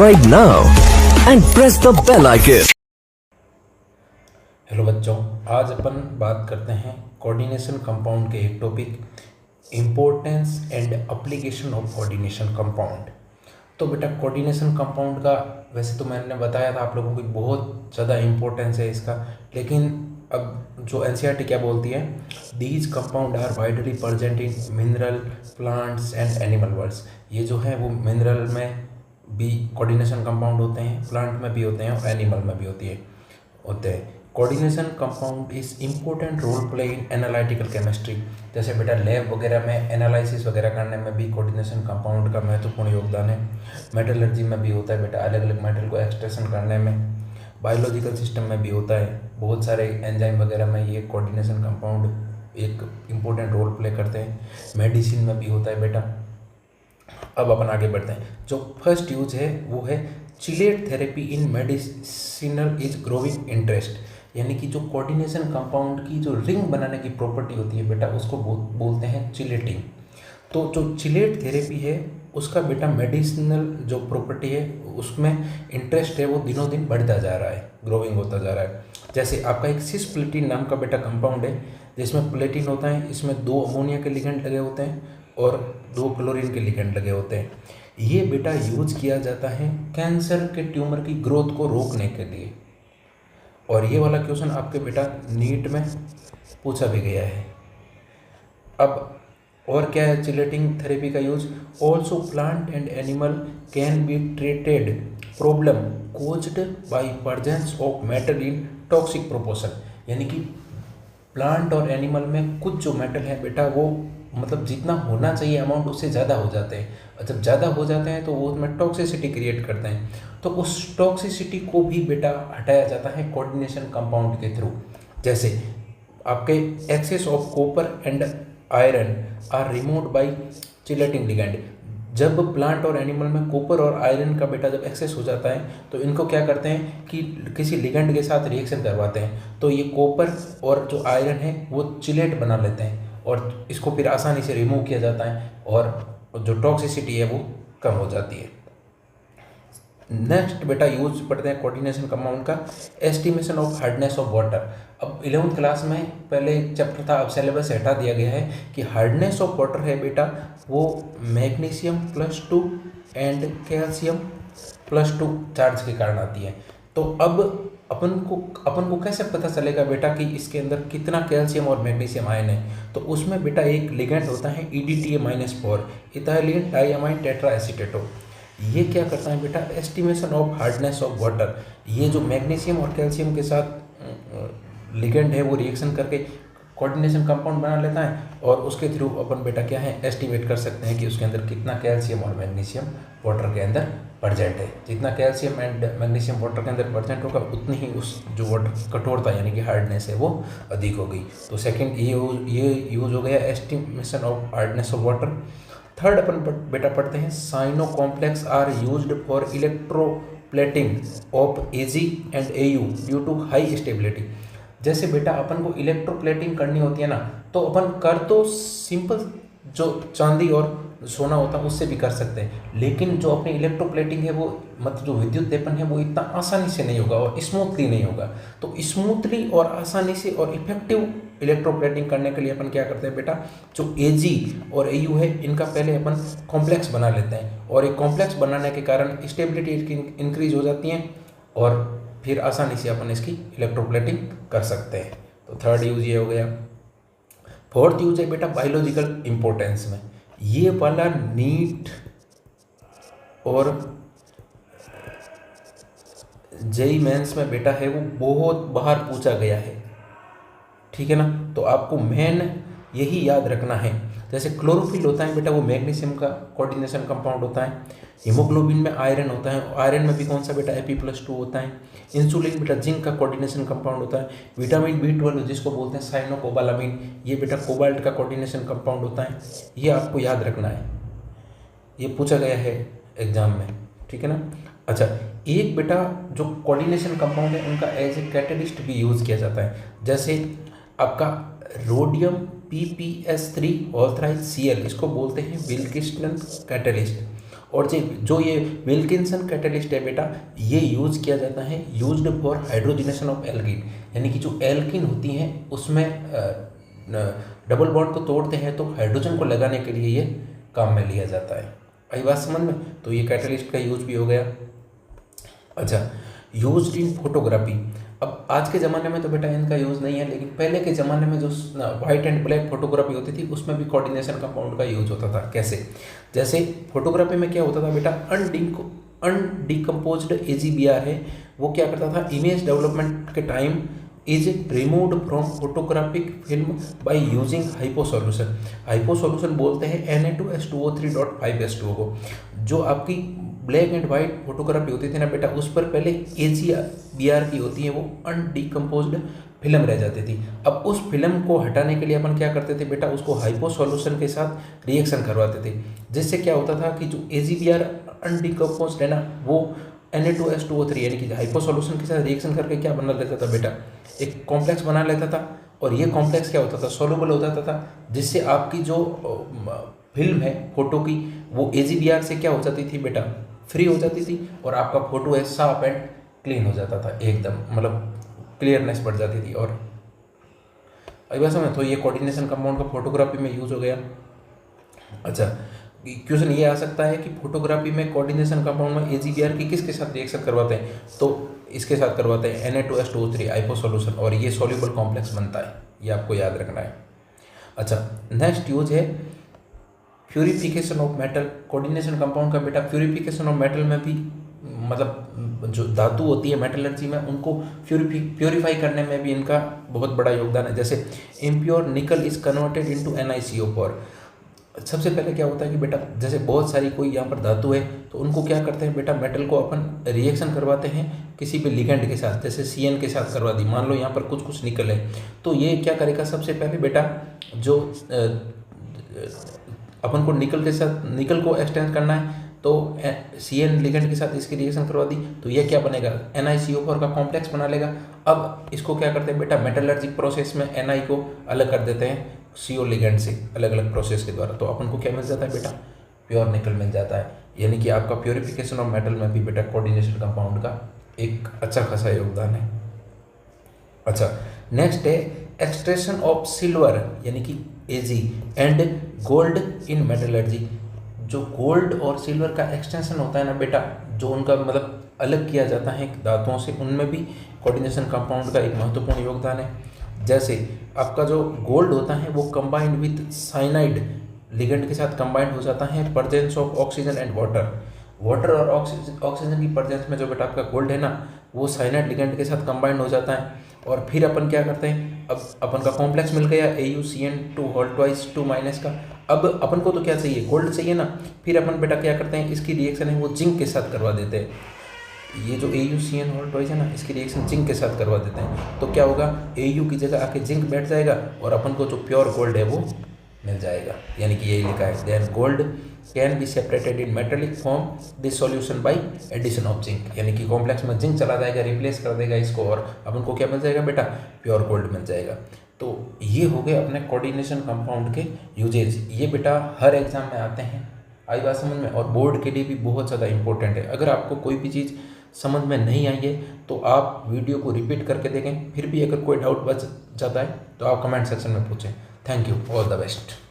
Subscribe now and press the bell icon. Hello बच्चों, आज अपन बात करते हैं कोऑर्डिनेशन कंपाउंड के एक topic importance and application of coordination compound. तो बेटा कोऑर्डिनेशन कंपाउंड का वैसे तो मैंने बताया था आप लोगों को बहुत ज़्यादा इम्पोर्टेंस है इसका, लेकिन अब जो एनसीईआरटी क्या बोलती है, these compound are widely present in mineral, plants and animal worlds. ये जो है वो मिनरल में भी कोऑर्डिनेशन कंपाउंड होते हैं, प्लांट में भी होते हैं और एनिमल में भी होते हैं। Coordination compound is important role play in analytical chemistry. जैसे बेटा लैब वगैरह में एनालिसिस वगैरह करने में भी कोऑर्डिनेशन कंपाउंड का महत्वपूर्ण योगदान है। मेटलर्जी में भी होता है बेटा, अलग अलग मेटल को एक्सट्रैक्शन करने में। बायोलॉजिकल सिस्टम में भी होता है, बहुत सारे एंजाइम वगैरह में ये कोऑर्डिनेशन कंपाउंड एक इम्पोर्टेंट रोल प्ले करते हैं। मेडिसिन में भी होता है बेटा। अब अपन आगे बढ़ते हैं। जो फर्स्ट यूज है वो है chelate therapy in medicinal is growing interest. यानी कि जो कोऑर्डिनेशन कंपाउंड की जो रिंग बनाने की प्रॉपर्टी होती है बेटा, उसको बोलते हैं चिलेटिंग। तो जो चिलेट थेरेपी है उसका बेटा मेडिसिनल जो प्रॉपर्टी है उसमें इंटरेस्ट है वो दिनों दिन बढ़ता जा रहा है, ग्रोइंग होता जा रहा है। जैसे आपका एक सिसप्लेटिन नाम का बेटा कंपाउंड है जिसमें प्लेटिन होता है, इसमें 2 अमोनिया के लिगेंड लगे होते हैं और 2 क्लोरीन के लिगेंड लगे होते हैं। ये बेटा यूज किया जाता है कैंसर के ट्यूमर की ग्रोथ को रोकने के लिए। और ये वाला क्वेश्चन आपके बेटा नीट में पूछा भी गया है। अब और क्या है चिलेटिंग थेरेपी का use? Also plant and animal can be treated problem caused by presence of metal in toxic proportion. यानी कि प्लांट और एनिमल में कुछ जो मेटल है बेटा वो मतलब जितना होना चाहिए अमाउंट उससे ज़्यादा हो जाते हैं, और जब ज़्यादा हो जाते हैं तो वो उसमें टॉक्सिसिटी क्रिएट करते हैं। तो उस टॉक्सिसिटी को भी बेटा हटाया जाता है कोऑर्डिनेशन कंपाउंड के थ्रू। जैसे आपके excess of copper and iron are removed by chelating ligand. जब प्लांट और एनिमल में कॉपर और आयरन का बेटा जब एक्सेस हो जाता है तो इनको क्या करते हैं कि किसी लिगेंड के साथ रिएक्शन करवाते हैं, तो ये कॉपर और जो आयरन है वो चिलेट बना लेते हैं और इसको फिर आसानी से रिमूव किया जाता है और जो टॉक्सिसिटी है वो कम हो जाती है। नेक्स्ट बेटा यूज पढ़ते हैं कोऑर्डिनेशन कंपाउंड का, estimation of hardness of water. अब 11th क्लास में पहले चैप्टर था, अब सिलेबस से हटा दिया गया है कि हार्डनेस ऑफ वाटर है बेटा वो मैग्नीशियम +2 एंड कैल्शियम +2 चार्ज के कारण आती है। तो अब अपन को कैसे पता चलेगा बेटा कि इसके अंदर कितना कैल्शियम और मैग्नीशियम आयन है? तो उसमें बेटा एक लिगेंड होता है EDTA-4, इथाइलिन डाइअमाइन टेट्राएसीटेटो। ये क्या करता है बेटा? Estimation of hardness of water. ये जो मैग्नीशियम और कैल्शियम के साथ लिगेंड है वो रिएक्शन करके कोऑर्डिनेशन कंपाउंड बना लेता है और उसके थ्रू अपन बेटा क्या है एस्टिमेट कर सकते हैं कि उसके अंदर कितना कैल्शियम और मैग्नीशियम वाटर के अंदर प्रेजेंट है। जितना कैल्शियम एंड मैग्नीशियम वाटर के अंदर प्रेजेंट होगा उतनी ही उस जो वाटर कठोरता यानी कि हार्डनेस है वो अधिक होगी। तो सेकेंड ये यूज हो गया estimation of hardness of water. Third अपन बेटा पढ़ते हैं cyano complex are used for electroplating of Ag and Au due to high stability. जैसे बेटा अपन को इलेक्ट्रोप्लेटिंग करनी होती है ना, तो अपन कर तो सिंपल जो चांदी और सोना होता है उससे भी कर सकते हैं, लेकिन जो अपनी इलेक्ट्रोप्लेटिंग है वो मतलब जो विद्युत लेपन है वो इतना आसानी से नहीं होगा और स्मूथली नहीं होगा। तो स्मूथली और आसानी से और इफेक्टिव इलेक्ट्रोप्लेटिंग करने के लिए अपन क्या करते हैं बेटा, जो Ag और Au है इनका पहले अपन कॉम्प्लेक्स बना लेते हैं और एक कॉम्प्लेक्स बनाने के कारण स्टेबिलिटी इंक्रीज हो जाती है और फिर आसानी से अपन इसकी इलेक्ट्रोप्लेटिंग कर सकते हैं। तो थर्ड यूज ये हो गया। फोर्थ यूज है बेटा बायोलॉजिकल इंपॉर्टेंस में। ये वाला नीट और जेई मेंस में बेटा है वो बहुत बाहर पूछा गया है, ठीक है ना। तो आपको मेन यही याद रखना है। जैसे क्लोरोफिल होता है बेटा वो मैग्नीशियम का कोऑर्डिनेशन कंपाउंड होता है। हीमोग्लोबिन में आयरन होता है, आयरन में भी कौन सा बेटा Fe+2 होता है। इंसुलिन बेटा जिंक का कोऑर्डिनेशन कंपाउंड होता है। विटामिन B12 जिसको बोलते हैं साइनोकोबालामिन, ये बेटा कोबाल्ट का कोऑर्डिनेशन कंपाउंड होता है। ये आपको याद रखना है, ये पूछा गया है एग्जाम में, ठीक है ना। अच्छा, एक बेटा जो कोऑर्डिनेशन कंपाउंड है उनका एज ए कैटलिस्ट भी यूज किया जाता है। जैसे आपका रोडियम PPS3 ऑथराइज Cl, इसको बोलते हैं विल्किंसन कैटलिस्ट। और जो ये विल्किंसन कैटलिस्ट है बेटा, ये यूज़ किया जाता है used for hydrogenation of alkene, यानी कि जो एल्कीन होती हैं उसमें डबल बॉन्ड को तोड़ते हैं तो हाइड्रोजन को लगाने के लिए ये काम में लिया जाता है। आई बात समझ में? तो ये कैटलिस्ट का यूज भी हो गया। अच्छा, यूज्ड इन फोटोग्राफी। अब आज के ज़माने में तो बेटा इनका यूज़ नहीं है, लेकिन पहले के ज़माने में जो वाइट एंड ब्लैक फोटोग्राफी होती थी उसमें भी कोऑर्डिनेशन कंपाउंड का यूज होता था। कैसे? जैसे फोटोग्राफी में क्या होता था बेटा, अनडिकम्पोज्ड AGBR है, वो क्या करता था, इमेज डेवलपमेंट के time is removed from photographic film by using hypo solution. Hypo solution बोलते हैं Na2H2O3.5H2O को। जो आपकी ब्लैक एंड वाइट फोटोग्राफी होती थी ना बेटा, उस पर पहले AGBR की होती है, वो अनडिकम्पोज्ड फिल्म रह जाती थी। अब उस फिल्म को हटाने के लिए अपन क्या करते थे बेटा, उसको हाइपो सॉल्यूशन के साथ रिएक्शन करवाते थे, जिससे क्या होता था कि जो AGBR अनडिकम्पोज्ड है ना, वो Na2H2O3 यानी कि हाइपो सॉल्यूशन के साथ रिएक्शन करके क्या बना लेता था बेटा, एक कॉम्प्लेक्स बना लेता था। और ये कॉम्प्लेक्स क्या होता था, सॉल्युबल हो जाता था, जिससे आपकी जो फिल्म है फोटो की, वो AGBR से क्या हो जाती थी बेटा, फ्री हो जाती थी, और आपका फोटो है साफ एंड क्लीन हो जाता था, एकदम मतलब क्लियरनेस बढ़ जाती थी। और अभी समझ, तो ये कोऑर्डिनेशन कंपाउंड का फोटोग्राफी में यूज हो गया। अच्छा, क्वेश्चन ये आ सकता है कि फोटोग्राफी में कोऑर्डिनेशन कंपाउंड में AGBR की किसके साथ रिएक्शन करवाते हैं, तो इसके साथ करवाते हैं Na2H2O3 हाइपो सॉल्यूशन, और ये सॉल्युबल कॉम्प्लेक्स बनता है, ये आपको याद रखना है। अच्छा, नेक्स्ट यूज है purification of metal. Coordination compound का बेटा प्यूरिफिकेशन ऑफ मेटल में भी, मतलब जो धातु होती है मेटलर्जी में, उनको प्यूरिफाई करने में भी इनका बहुत बड़ा योगदान है। जैसे इम्प्योर निकल इज कन्वर्टेड इनटू NiCO4। सबसे पहले क्या होता है कि बेटा, जैसे बहुत सारी कोई यहाँ पर धातु है, तो उनको क्या करते हैं बेटा, मेटल को अपन रिएक्शन करवाते हैं किसी भी लिगेंड के साथ, जैसे CN के साथ करवा दी, मान लो यहाँ पर कुछ निकल है, तो ये क्या करेगा, सबसे पहले बेटा जो अपन को निकल को एक्सटेंड करना है, तो CN लिगेंड के साथ इसकी रिएक्शन करवा दी, तो ये क्या बनेगा, NiCO4 का कॉम्प्लेक्स बना लेगा। अब इसको क्या करते हैं बेटा, मेटलर्जिक प्रोसेस में Na को अलग कर देते हैं CO लिगेंड से, अलग अलग प्रोसेस के द्वारा, तो अपन को क्या मिल जाता है बेटा, प्योर निकल मिल जाता है। यानी कि आपका प्योरिफिकेशन ऑफ मेटल में भी बेटा कोऑर्डिनेशन कंपाउंड का एक अच्छा खासा योगदान है। अच्छा, नेक्स्ट है एक्सट्रैक्शन ऑफ सिल्वर यानी कि Ag and gold in metallurgy. जो गोल्ड और सिल्वर का एक्सटेंशन होता है ना बेटा, जो उनका मतलब अलग किया जाता है धातुओं से, उनमें भी कोऑर्डिनेशन कंपाउंड का एक महत्वपूर्ण योगदान है। जैसे आपका जो गोल्ड होता है वो कंबाइंड विथ साइनाइड लिगेंड के साथ कंबाइंड हो जाता है, presence of oxygen and water और ऑक्सीजन की प्रेजेंस में जो बेटा आपका गोल्ड है ना, वो साइनाइड लिगेंड के साथ कंबाइंड हो जाता है। और फिर अपन क्या करते हैं, अब अपन का कॉम्प्लेक्स मिल गया AuCN2 का। अब अपन को तो क्या चाहिए, गोल्ड चाहिए ना, फिर अपन बेटा क्या करते हैं, इसकी रिएक्शन है वो जिंक के साथ करवा देते हैं। ये जो AuCN है ना, इसकी रिएक्शन जिंक के साथ करवा देते हैं, तो क्या होगा, Au की जगह आके जिंक बैठ जाएगा और अपन को जो प्योर गोल्ड है वो मिल जाएगा। यानी कि यही लिखा है, then gold can be separated in metallic form this solution by addition of zinc. यानी कि कॉम्प्लेक्स में जिंक चला जाएगा, रिप्लेस कर देगा इसको, और अपन को क्या मिल जाएगा बेटा, प्योर गोल्ड मिल जाएगा। तो ये हो गए अपने कोऑर्डिनेशन कंपाउंड के यूजेज। ये बेटा हर एग्जाम में आते हैं, आई बात समझ में, और बोर्ड के लिए भी बहुत ज़्यादा इंपॉर्टेंट है। अगर आपको कोई भी चीज़ समझ में नहीं आई है तो आप वीडियो को रिपीट करके देखें, फिर भी अगर कोई डाउट बच जाता है तो आप कमेंट सेक्शन में पूछें। Thank you, all the best.